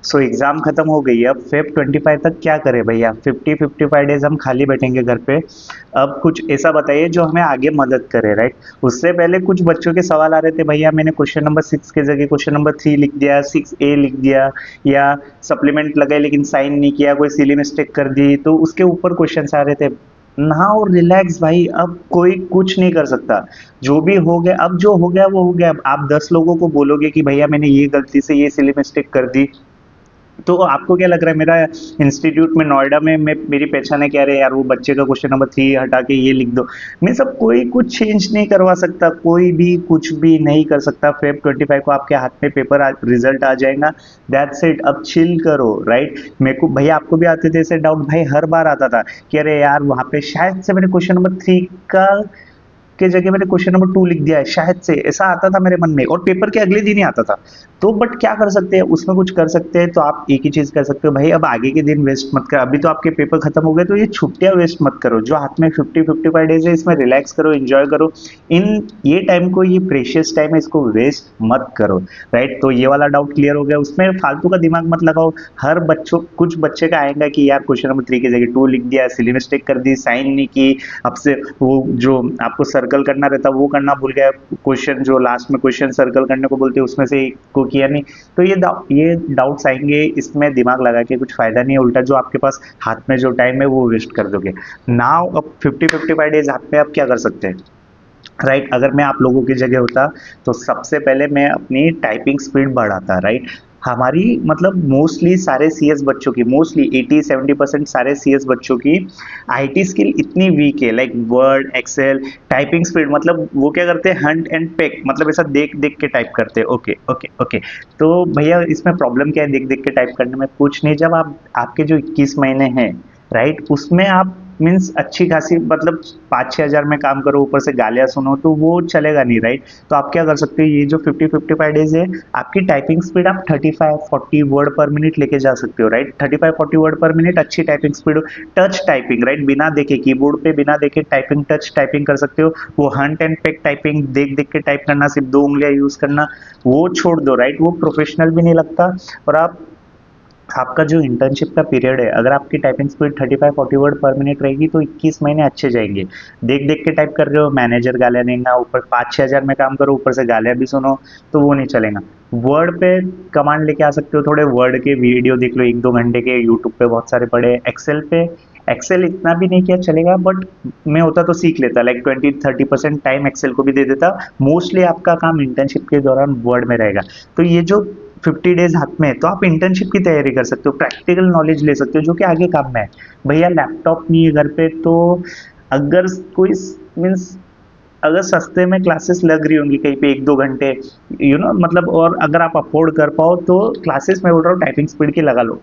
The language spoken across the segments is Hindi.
सो एग्जाम खत्म हो गई, अब फेब 25 तक क्या करें भैया? 50-55 डेज हम खाली बैठेंगे घर पे। अब कुछ ऐसा बताइए जो हमें आगे मदद करे, राइट? उससे पहले कुछ बच्चों के सवाल आ रहे थे, भैया मैंने क्वेश्चन नंबर 6 के जगह क्वेश्चन नंबर 3 लिख दिया, 6A लिख दिया, या सप्लीमेंट लगाए लेकिन साइन नहीं किया, कोई सिली मिस्टेक कर दी, तो उसके ऊपर क्वेश्चन आ रहे थे। नाउ रिलैक्स भाई, अब कोई कुछ नहीं कर सकता। जो भी हो गया, अब जो हो गया वो हो गया। अब आप 10 लोगों को बोलोगे कि भैया मैंने ये गलती से ये सिली मिस्टेक कर दी, तो आपको क्या लग रहा है? मेरा इंस्टीट्यूट में नोएडा में मैं, मेरी पहचान है क्या? अरे यार वो बच्चे का क्वेश्चन नंबर 3 हटा के ये लिख दो। मैं सब, कोई कुछ चेंज नहीं करवा सकता, कोई भी कुछ भी नहीं कर सकता। फेब 25 को आपके हाथ में पेपर रिजल्ट आ जाएगा। दैट्स इट, अब चिल करो, राइट? मेरे को भैया, आपको भी आते थे ऐसे डाउट? भाई हर बार आता था कि अरे यार वहां पे शायद से मैंने क्वेश्चन नंबर 3 का के जगह मैंने क्वेश्चन नंबर 2 लिख दिया है, शायद से, ऐसा आता था मेरे मन में, और पेपर के अगले दिन ही आता था। तो बट क्या कर सकते हैं उसमें? कुछ कर सकते हैं तो आप एक ही चीज कर सकते हो, भाई अब आगे के दिन वेस्ट मत कर। अभी तो आपके पेपर खत्म हो गए, तो ये छुट्टियां वेस्ट मत करो। जो हाथ में 50-55 डेज है, इसमें रिलैक्स करो, एंजॉय करो। इन ये टाइम को, ये प्रेशियस टाइम है, इसको वेस्ट मत करो, राइट? तो ये वाला डाउट क्लियर हो गया, उसमें फालतू का दिमाग मत लगाओ। हर बच्चों, कुछ बच्चे का आएगा कि यार क्वेश्चन नंबर 3 की जगह 2 लिख दिया, सिली मिस्टेक कर दी, साइन नहीं की, अब से वो जो आपको सर्कल करना रहता है वो करना भूल गया, क्वेश्चन जो लास्ट में क्वेश्चन सर्कल करने को बोलते हैं उसमें से एक को किया नहीं। तो ये डाउट्स आएंगे, इसमें दिमाग लगा के कुछ फायदा नहीं है, उल्टा जो आपके पास हाथ में जो टाइम है वो वेस्ट कर दोगे। नाउ अब 50-55 डेज हाथ में, अब क्या कर सकते हैं, राइट? अगर मैं आप लोगों की जगह होता तो सबसे पहले मैं अपनी टाइपिंग स्पीड बढ़ाता, राइट? हमारी मतलब मोस्टली सारे सीएस बच्चों की, मोस्टली 80-70% सारे सीएस बच्चों की आईटी स्किल इतनी वीक है, like word, excel, typing speed, मतलब वो क्या करते हैं, हंट एंड पेक, मतलब ऐसा देख देख के टाइप करते हैं। Okay okay okay. तो भैया इसमें प्रॉब्लम क्या है देख देख के टाइप करने में? कुछ नहीं, जब आप, आपके जो 21 महीने हैं, राइट, उसमें आप मीन्स अच्छी खासी मतलब 5-6 हज़ार में काम करो, ऊपर से गालियां सुनो, तो वो चलेगा नहीं, राइट? तो आप क्या कर सकते हो, ये जो 50-55 डेज है, आपकी टाइपिंग स्पीड आप 35-40 वर्ड पर मिनट लेके जा सकते हो, राइट? 35-40 वर्ड पर मिनट अच्छी टाइपिंग स्पीड हो। टच टाइपिंग, राइट, बिना देखे कीबोर्ड पे बिना देखे टाइपिंग, टच टाइपिंग कर सकते हो। वो हंट एंड पेक टाइपिंग, देख देख के टाइप करना, सिर्फ 2 उंगलियां यूज करना, वो छोड़ दो, राइट? वो प्रोफेशनल भी नहीं लगता। और आपका जो इंटर्नशिप का पीरियड है, अगर आपकी टाइपिंग स्पीड 35-40 वर्ड पर मिनट रहेगी तो 21 महीने अच्छे जाएंगे। देख देख के टाइप कर रहे हो, मैनेजर गालियां देगा, ऊपर 5-6 हज़ार में काम करो, ऊपर से गालियां भी सुनो, तो वो नहीं चलेगा। वर्ड पे कमांड लेके आ सकते हो, थोड़े वर्ड के वीडियो देख लो, 1-2 घंटे के, यूट्यूब पे बहुत सारे पड़े। एक्सेल पे, एक्सेल इतना भी नहीं किया चलेगा, बट मैं होता तो सीख लेता, लाइक 20-30% टाइम एक्सेल को भी दे देता। मोस्टली आपका काम इंटर्नशिप के दौरान वर्ड में रहेगा। तो ये जो 50 डेज हाथ में है, तो आप इंटर्नशिप की तैयारी कर सकते हो, प्रैक्टिकल नॉलेज ले सकते हो जो कि आगे काम में है। भैया लैपटॉप नहीं है घर पे, तो अगर कोई मीन्स, अगर सस्ते में क्लासेस लग रही होंगी कहीं पे 1-2 घंटे, मतलब, और अगर आप अफोर्ड कर पाओ तो क्लासेस में बोल रहा हूँ टाइपिंग स्पीड की लगा लो।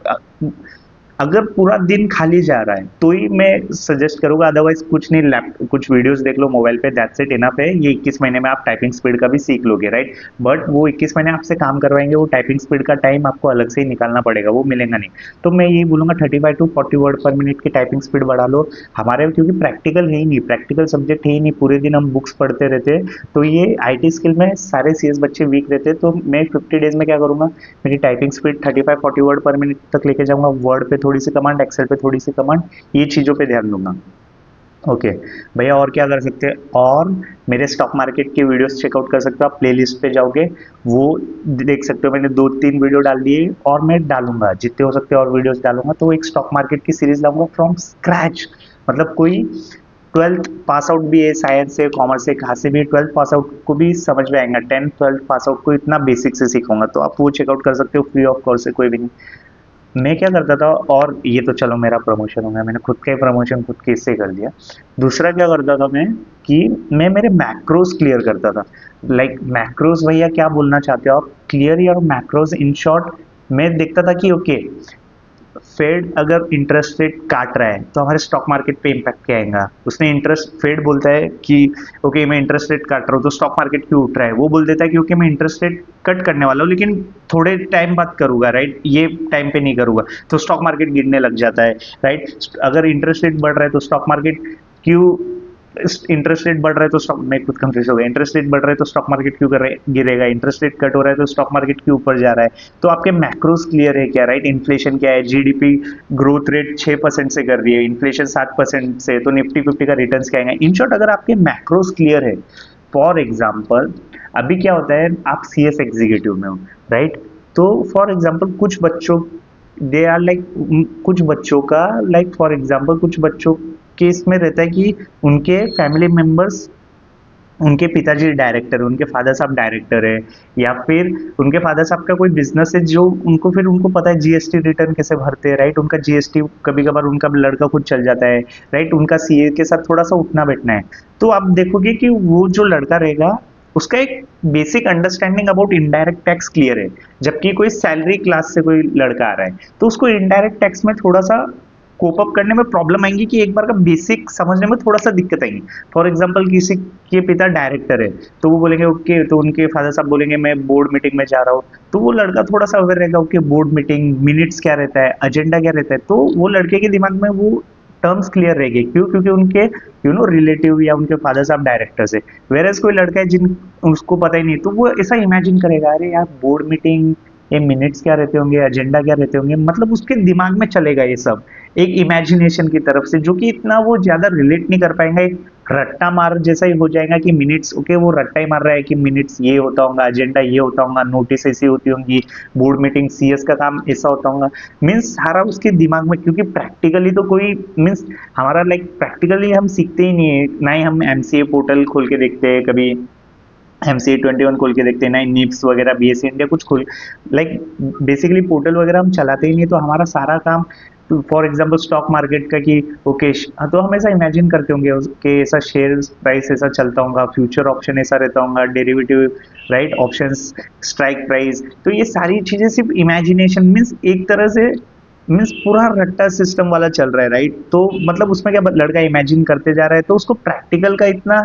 अगर पूरा दिन खाली जा रहा है तो ही मैं सजेस्ट करूंगा, अदरवाइज कुछ नहीं, कुछ वीडियोस देख लो मोबाइल पे, दैट्स इट, इनफ है। ये 21 महीने में आप टाइपिंग स्पीड का भी सीख लोगे, राइट? बट वो 21 महीने आपसे काम करवाएंगे, वो टाइपिंग स्पीड का टाइम आपको अलग से ही निकालना पड़ेगा, वो मिलेगा नहीं। तो मैं यही बोलूंगा 35-40 वर्ड पर मिनट की टाइपिंग स्पीड बढ़ा लो। हमारे क्योंकि प्रैक्टिकल है ही नहीं, प्रैक्टिकल सब्जेक्ट है ही नहीं, पूरे दिन हम बुक्स पढ़ते रहते हैं, तो ये आईटी स्किल में सारे सीएस बच्चे वीक रहते हैं। तो मैं 50 डेज में क्या करूंगा, मेरी टाइपिंग स्पीड 35-40 वर्ड पर मिनट तक लेके जाऊंगा, वर्ड पे थोड़ी सी कमांड, एक्सेल पे थोड़ी सी कमांड, ये चीज़ों पे ध्यान दूंगा। ओके भैया, और क्या कर सकते हैं? और मेरे स्टॉक मार्केट की वीडियोस चेकआउट कर सकते हो आप, प्लेलिस्ट पे जाओगे, वो देख सकते हो, मैंने 2-3 वीडियो डाल दिए, और मैं डालूंगा जितने हो सकते हैं और वीडियोस डालूंगा। तो एक स्टॉक मार्केट की सीरीज लाऊंगा फ्रॉम स्क्रैच, मतलब कोई 12th पास आउट भी है, साइंस से, कॉमर्स से, कहाँ से भी 12th पास आउट को भी समझ में आएगा, 10th 12th पास आउट को इतना बेसिक से सीखूंगा, तो आप वो चेकआउट कर सकते हो, फ्री ऑफ कॉस्ट है, कोई भी नहीं। मैं क्या करता था, और ये तो चलो मेरा प्रमोशन हो गया, मैंने खुद का ही प्रमोशन खुद के इससे कर दिया। दूसरा क्या करता था मैं, कि मैं मेरे मैक्रोस क्लियर करता था। लाइक मैक्रोस, भैया क्या बोलना चाहते हो आप? Clear your macros, in short. मैं देखता था कि ओके, फेड अगर इंटरेस्ट रेट काट रहा है तो हमारे स्टॉक मार्केट पे इम्पैक्ट क्या आएगा? उसने इंटरेस्ट, फेड बोलता है कि ओके मैं इंटरेस्ट रेट काट रहा हूँ तो स्टॉक मार्केट क्यों उठ रहा है? वो बोल देता है कि ओके मैं इंटरेस्ट रेट कट करने वाला हूँ लेकिन थोड़े टाइम बाद करूंगा, राइट, ये टाइम पे नहीं करूंगा, तो स्टॉक मार्केट गिरने लग जाता है, राइट? अगर इंटरेस्ट रेट बढ़ रहा है तो स्टॉक मार्केट क्यों इंटरेस्ट रेट बढ़ रहा है तो स्टॉक में खुद कंफ्यूज हो गया, इंटरेस्ट रेट बढ़ रहा है तो स्टॉक मार्केट क्यों कर रहे गिरेगा, इंटरेस्ट रेट कट हो रहा है तो स्टॉक मार्केट क्यों ऊपर जा रहा है। तो आपके मैक्रोस क्लियर है क्या, राइट। इन्फ्लेशन क्या है, जीडीपी ग्रोथ रेट 6% से कर रही है, इन्फ्लेशन 7% से, तो निफ्टी 50 का रिटर्न क्या आएगा। इन शॉर्ट अगर आपके मैक्रोस क्लियर है, फॉर एग्जाम्पल अभी क्या होता है, आप सीएस एग्जीक्यूटिव में हो, राइट। तो फॉर एग्जाम्पल कुछ बच्चों, दे आर लाइक, कुछ बच्चों का लाइक फॉर एग्जाम्पल कुछ बच्चों के इसमें रहता है कि उनके फैमिली मेंबर्स, उनके पिताजी डायरेक्टर है, उनके फादर साहब डायरेक्टर है, या फिर उनके फादर साहब का कोई बिजनेस है जो उनको, फिर उनको पता है जीएसटी रिटर्न कैसे भरते हैं, राइट। उनका जीएसटी कभी कभार उनका लड़का खुद चल जाता है, राइट। उनका सीए के साथ थोड़ा सा उठना बैठना है, तो आप देखोगे कि वो जो लड़का रहेगा उसका एक basic understanding about indirect tax clear है। जबकि कोई सैलरी क्लास से कोई लड़का आ रहा है तो उसको इनडायरेक्ट टैक्स में थोड़ा सा कोप अप करने में प्रॉब्लम आएंगी, कि एक बार का बेसिक समझने में थोड़ा सा दिक्कत आएगी। फॉर एग्जांपल किसी के पिता डायरेक्टर है तो वो बोलेंगे ओके, तो उनके फादर साहब बोलेंगे मैं बोर्ड मीटिंग में जा रहा हूँ, तो वो लड़का थोड़ा सा अवेयर रहेगा, ओके बोर्ड मीटिंग मिनट्स क्या रहता है, एजेंडा क्या रहता है, तो वो लड़के के दिमाग में वो टर्म्स क्लियर रहेगी। क्यों? क्योंकि उनके रिलेटिव या उनके फादर साहब डायरेक्टर्स है। वेरएज कोई लड़का है जिन उसको पता ही नहीं, तो वो ऐसा इमेजिन करेगा, अरे यार बोर्ड मीटिंग, ये मिनट्स क्या रहते होंगे, एजेंडा क्या रहते होंगे, मतलब उसके दिमाग में चलेगा ये सब एक इमेजिनेशन की तरफ से, जो कि इतना वो ज्यादा रिलेट नहीं कर पाएंगे। एक रट्टा मार जैसा ही हो जाएगा कि मिनट्स, ओके वो रट्टा ही मार रहा है कि मिनट्स ये होता होगा, एजेंडा ये होता होगा, नोटिस ऐसी होती होंगी, बोर्ड मीटिंग सीएस का काम ऐसा होता होगा। मीन्स सारा उसके दिमाग में, क्योंकि प्रैक्टिकली तो कोई मीन्स हमारा लाइक प्रैक्टिकली हम सीखते ही नहीं है, ना ही हम एमसीए पोर्टल खोल के देखते हैं कभी, एमसीए 21 खोल के देखते हैं ना, निप्स वगैरह बीएससी इंडिया कुछ खोल, लाइक बेसिकली पोर्टल वगैरह हम चलाते ही नहीं, तो हमारा सारा काम फॉर एग्जांपल स्टॉक मार्केट का कि ओके, तो हम ऐसा इमेजिन करते होंगे कि ऐसा शेयर प्राइस ऐसा चलता होगा, फ्यूचर ऑप्शन ऐसा रहता होगा, derivative right, options, strike price, तो ये सारी चीजें सिर्फ इमेजिनेशन, मीन्स एक तरह से मीन्स पूरा रट्टा सिस्टम वाला चल रहा है, राइट। तो मतलब उसमें क्या लड़का इमेजिन करते जा रहा है, तो उसको प्रैक्टिकल का इतना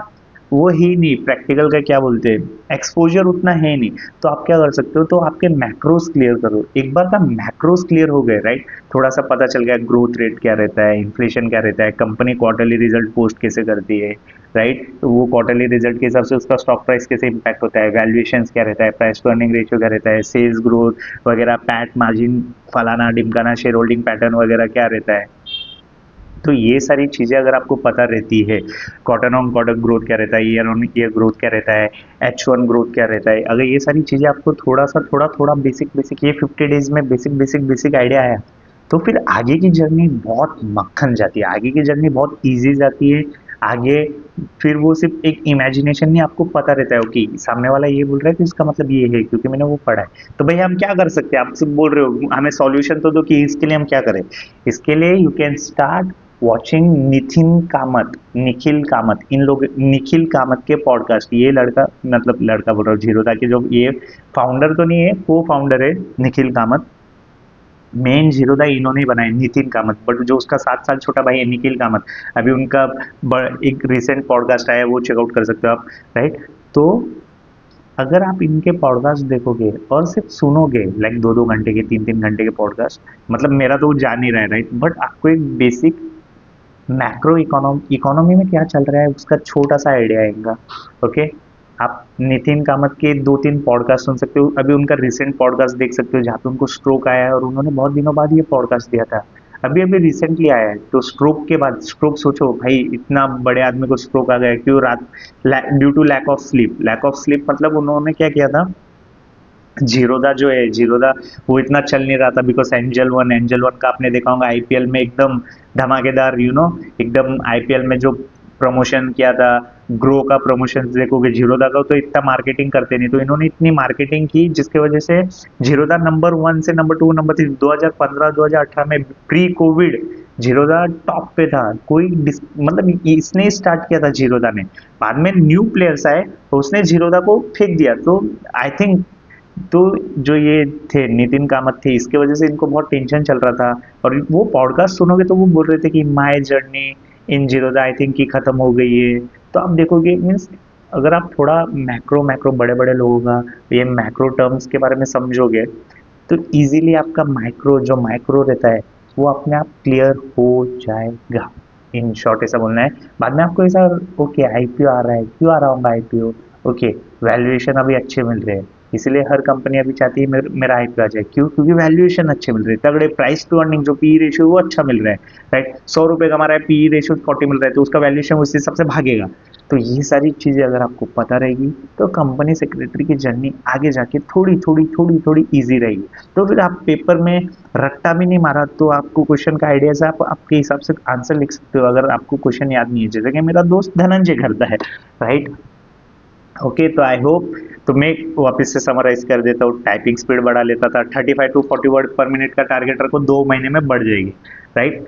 वो ही नहीं, प्रैक्टिकल का क्या बोलते हैं, एक्सपोजर उतना है नहीं। तो आप क्या कर सकते हो, तो आपके मैक्रोस क्लियर करो। एक बार का मैक्रोस क्लियर हो गए, राइट, थोड़ा सा पता चल गया ग्रोथ रेट क्या रहता है, इन्फ्लेशन क्या रहता है, कंपनी क्वार्टरली रिजल्ट पोस्ट कैसे करती है, राइट, तो वो क्वार्टरली रिजल्ट के हिसाब से उसका स्टॉक प्राइस कैसे इम्पैक्ट होता है, वैल्यूएशन क्या रहता है, प्राइस टू अर्निंग रेशियो क्या रहता है, सेल्स ग्रोथ वगैरह, पैट मार्जिन, फलाना डिमकाना, शेयर होल्डिंग पैटर्न वगैरह क्या रहता है। तो ये सारी चीज़ें अगर आपको पता रहती है, क्वार्टर ऑन क्वार्टर ग्रोथ क्या रहता है, ईयर ऑन ईयर ग्रोथ क्या रहता है, H1 ग्रोथ क्या रहता है, अगर ये सारी चीज़ें आपको थोड़ा सा थोड़ा थोड़ा बेसिक बेसिक ये 50 डेज में बेसिक बेसिक बेसिक आइडिया आया, तो फिर आगे की जर्नी बहुत मक्खन जाती है, आगे की जर्नी बहुत ईजी जाती है। आगे फिर वो सिर्फ एक इमेजिनेशन नहीं, आपको पता रहता है कि सामने वाला ये बोल रहा है कि इसका मतलब ये है, क्योंकि मैंने वो पढ़ा है। तो भैया हम क्या कर सकते हैं, आप सिर्फ बोल रहे हो, हमें सॉल्यूशन तो दो कि इसके लिए हम क्या करें। इसके लिए you can start watching Nitin Kamath, Nikhil Kamath, इन लोग निखिल कामत के पॉडकास्ट। ये लड़का, मतलब लड़का बोल रहा हूँ, जीरोधा के जो ये फाउंडर तो नहीं है, को फाउंडर है निखिल कामत, मेन जीरोधा इन्होंने बनाया नितिन कामत, बट जो उसका 7 साल छोटा भाई है निखिल कामत, अभी उनका एक रिसेंट पॉडकास्ट आया है, वो चेकआउट कर सकते हो आप, राइट। तो अगर आप इनके पॉडकास्ट देखोगे और सिर्फ सुनोगे, लाइक 2-2 घंटे के, 3-3 घंटे के पॉडकास्ट, मतलब मेरा तो जा नहीं रहा है, राइट, बट आपको एक बेसिक मैक्रो इकोनॉमी में क्या चल रहा है उसका छोटा सा आइडिया आएगा। ओके, आप नितिन कामत के 2-3 पॉडकास्ट सुन सकते हो, अभी उनका रिसेंट पॉडकास्ट देख सकते हो जहाँ पे उनको स्ट्रोक आया है और उन्होंने बहुत दिनों बाद ये पॉडकास्ट दिया था, अभी अभी रिसेंटली आया है। तो स्ट्रोक के बाद, स्ट्रोक सोचो भाई, इतना बड़े आदमी को स्ट्रोक आ गया, क्यों? रात, due to lack of sleep, lack of sleep मतलब उन्होंने क्या किया था, जीरोदा जो है, जीरोदा वो इतना चल नहीं रहा था, बिकॉज एंजल वन का आपने देखा होगा आईपीएल में एकदम धमाकेदार, एकदम आईपीएल में जो प्रमोशन किया था, ग्रो का प्रमोशन देखोगे, जीरोदा का तो इतना मार्केटिंग करते नहीं, तो इन्होंने इतनी मार्केटिंग की जिसकी वजह से जीरोदा नंबर 1 से नंबर 2 नंबर 3 2015-2018 में प्री कोविड जीरोदा टॉप पे था। कोई मतलब इसने स्टार्ट किया था जीरोदा ने, बाद में न्यू प्लेयर्स आए तो उसने जीरोदा को फेंक दिया। तो आई थिंक, तो जो ये थे नितिन कामत थे, इसके वजह से इनको बहुत टेंशन चल रहा था, और वो पॉडकास्ट सुनोगे तो वो बोल रहे थे कि my journey in Zerodha I think की खत्म हो गई है। तो आप देखोगे, मीन्स अगर आप थोड़ा मैक्रो मैक्रो बड़े बड़े लोगों का ये मैक्रो टर्म्स के बारे में समझोगे, तो इजीली आपका माइक्रो जो माइक्रो रहता है वो अपने आप क्लियर हो जाएगा। इन शॉर्ट ऐसा बोलना है। बाद में आपको ऐसा, ओके आईपीओ आ रहा है, क्यों आ रहा होगा आईपीओ, ओके वैल्यूएशन अभी अच्छे मिल रहे हैं, इसलिए हर कंपनी अभी चाहती है मेरा आईपीओ आ जाए, क्यों, क्योंकि वैल्यूएशन अच्छे मिल रहे हैं, तगड़े प्राइस टू अर्निंग जो पी रेशियो वो अच्छा मिल रहा है, राइट। 100 रुपए कमा रहा है, पी रेशियो 40 मिल रहा है, तो उसका वैल्यूएशन उस हिसाब से भागेगा। तो ये सारी चीजें अगर आपको पता रहेगी तो कंपनी सेक्रेटरी की जर्नी आगे जाके थोड़ी थोड़ी थोड़ी थोड़ी इजी रहेगी। तो फिर आप पेपर में रट्टा भी नहीं मारा तो आपको क्वेश्चन का आइडिया से आप आपके हिसाब से आंसर लिख सकते हो, अगर आपको क्वेश्चन याद नहीं है, जैसे कि मेरा दोस्त धनंजय करता है, राइट। ओके, तो आई होप, तो मैं वापस से समराइज कर देता हूँ। टाइपिंग स्पीड बढ़ा लेता था, 35 टू 40 वर्ड पर मिनट का टारगेट रखो, 2 महीने में बढ़ जाएगी, राइट।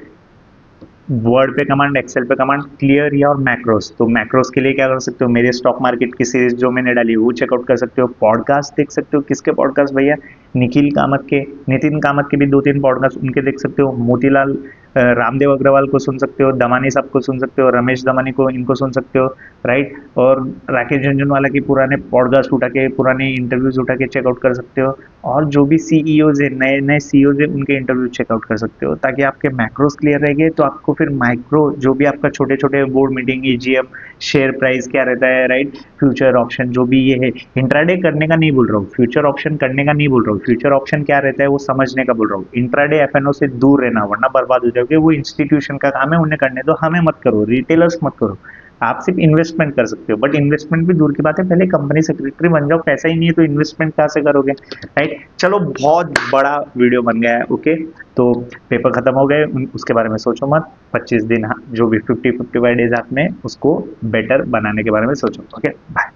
वर्ड पे कमांड, एक्सेल पे कमांड, क्लियर या और मैक्रोस। तो मैक्रोस के लिए क्या कर सकते हो, मेरे स्टॉक मार्केट की सीरीज जो मैंने डाली वो चेकआउट कर सकते हो, पॉडकास्ट देख सकते हो। किसके पॉडकास्ट भैया, निखिल कामत के, नितिन कामत के भी 2-3 पॉडकास्ट उनके देख सकते हो, मोतीलाल रामदेव अग्रवाल को सुन सकते हो, दमानी साहब को सुन सकते हो, रमेश दमानी को, इनको सुन सकते हो, राइट। और राकेश झुनझुनवाला के पुराने पॉडकास्ट उठा के, पुराने इंटरव्यूज उठा के चेकआउट कर सकते हो। और जो भी सीईओज है, नए नए सीईओज है, उनके इंटरव्यू चेकआउट कर सकते हो, ताकि आपके मैक्रोस क्लियर रहेंगे। तो आपको फिर माइक्रो जो भी आपका छोटे छोटे board meeting, EGM, share price क्या रहता है, राइट, फ्यूचर ऑप्शन जो भी ये है, इंट्राडे करने का नहीं बोल रहा हूँ, फ्यूचर ऑप्शन करने का नहीं बोल रहा हूँ, फ्यूचर ऑप्शन क्या रहता है वो समझने का बोल रहा हूँ। इंट्राडे एफएनओ से दूर रहना, वरना बर्बाद हो जाओगे। वो इंस्टीट्यूशन का काम है, उन्हें करने दो, हमें मत करो, रिटेलर्स मत करो। आप सिर्फ इन्वेस्टमेंट कर सकते हो, बट इन्वेस्टमेंट भी दूर की बात है, पहले कंपनी सेक्रेटरी बन जाओ। पैसा ही नहीं है तो इन्वेस्टमेंट कहाँ से करोगे, राइट। चलो, बहुत बड़ा वीडियो बन गया है, ओके। तो पेपर खत्म हो गए, उसके बारे में सोचो मत। 25 दिन, जो भी 50-55 डेज आपने उसको बेटर बनाने के बारे में सोचो, ओके बाय।